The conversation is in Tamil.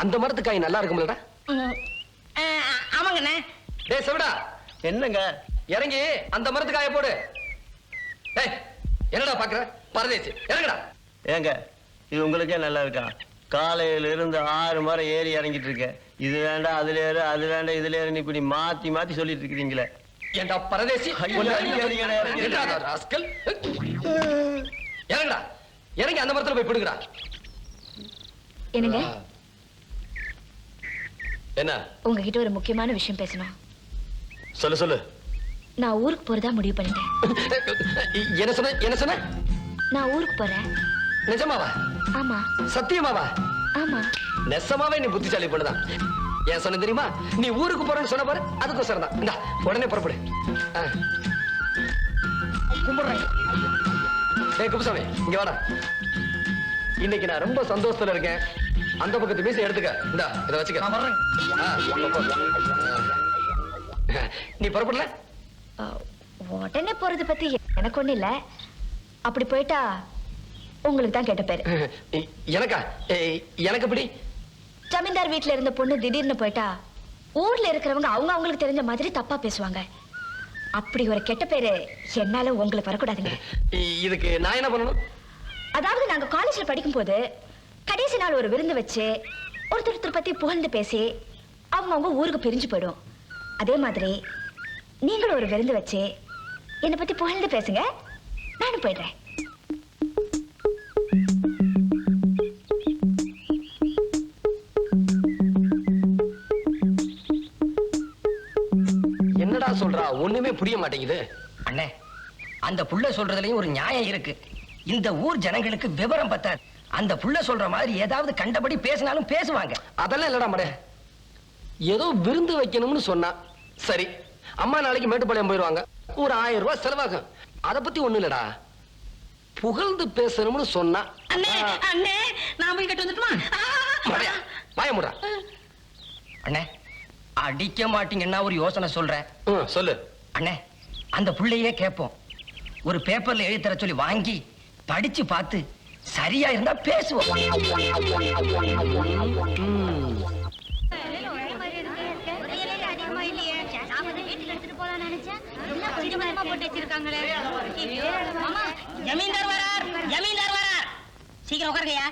அந்த மரத்து காய் நல்லா இருக்கும்லடா? ஆமாங்கண்ணே. டேய் செவடா, என்னங்க? இறங்கி அந்த மரத்து காயை போடு. டேய் என்னடா பாக்குற? பரதேசி இறங்குடா. ஏங்க இது உங்களுக்கே நல்லா இருக்கா? காலையில இருந்து 6 மரம் ஏறி இறங்கிட்டு இருக்க. இது வேண்டாம் அதுல ஏறு, அது வேண்டாம் இதுல ஏறு, இப்படி மாத்தி மாத்தி சொல்லிட்டு இருக்கிறீங்களே. ஏண்டா பரதேசி, இறங்குடா. இறங்கி அந்த மரத்துல போய் பிடுங்கடா. என்னங்க? என்ன? உங்ககிட்ட ஒரு முக்கியமான விஷயம் பேசணும். சொல்லு சொல்லு. நான் ஊருக்கு போறதா முடிவு பண்ணிட்டேன். என்ன சொன்ன? என்ன சொன்ன? நான் ஊருக்கு போறேன். நிஜமாவா? ஆமா. சத்தியமாவா? ஆமா. நெசமாவே நீ புத்திசாலி பொண்ணுதான். ஏன் சொன்ன தெரியுமா? நீ ஊருக்கு போறேன்னு சொன்ன பாரு, அதுக்கோசரம் தான். இந்தா உடனே புறப்படு. கும்பிடுறேன். டேய் குப்புசாமி இங்க வாடா. இன்னைக்கு நான் ரொம்ப சந்தோஷத்துல இருக்கேன். அந்த பக்கத்து மீசை எடுத்துக்க. இந்தா இதை வச்சுக்க. நான் வர்றேன். நீ புறப்படல? உடனே போறது பத்தி எனக்கு ஒண்ணு இல்ல. அப்படி போயிட்டா உங்களுக்கு தான் கேட்ட பேரு. எனக்கா? எனக்கு எப்படி? ஜமீன்தார் வீட்டுல இருந்த பொண்ணு திடீர்னு போயிட்டா ஊர்ல இருக்கிறவங்க அவங்க அவங்களுக்கு தெரிஞ்ச மாதிரி தப்பா பேசுவாங்க. அப்படி ஒரு கெட்ட பேரு என்னால உங்களுக்கு வரக்கூடாதுங்க. இதுக்கு நான் என்ன பண்ணணும்? அதாவது நாங்க காலேஜ்ல படிக்கும் போது கடைசி நாள் ஒரு விருந்து வச்சு ஒருத்தர் பத்தி புகழ்ந்து பேசி அவங்க ஊருக்கு பிரிஞ்சு போயிடும். அதே மாதிரி நீங்களும் ஒரு விருந்து வச்சு என்னை பத்தி புகழ்ந்து பேசுங்க, நானும் போயிடுறேன். என்னடா சொல்றா? ஒண்ணுமே புரிய மாட்டேங்குது. அண்ணே, அந்த புள்ள சொல்றதுலயும் ஒரு நியாயம் இருக்கு. இந்த ஊர் ஜனங்களுக்கு விவரம் பத்தாது. அந்த புள்ள சொல்ற மாதிரி ஏதாவது கண்டபடி பேசினாலும் பேசுவாங்க. அதெல்லாம் இல்லடா மடே. ஏதோ விருந்து வைக்கணும்னு சொன்னா சரி. அம்மா நாளைக்கு மேட்டுப்பாளையம் போயிடுவாங்க, ஒரு 1000 ரூபாய் செலவாகும். அத பத்தி ஒண்ணு இல்லடா. புகழ்ந்து பேசணும்னு சொன்னா அண்ணே அண்ணே நான் போய் கட்டு வந்துட்டுமா? மடையா வாய மூடா. அண்ணே அடிக்க மாட்டீங்கன்னா ஒரு யோசனை சொல்றேன். சொல்லு. அண்ணே அந்த புள்ளையே கேட்போம். ஒரு பேப்பர்ல எழுதி தர சொல்லி வாங்கி படிச்சு பார்த்து சரியா இருந்தா பேசுவோம். ஜமீன்தார் வரார், ஜமீன்தார் வரார். சீக்கிரம் உட்காருங்கயா.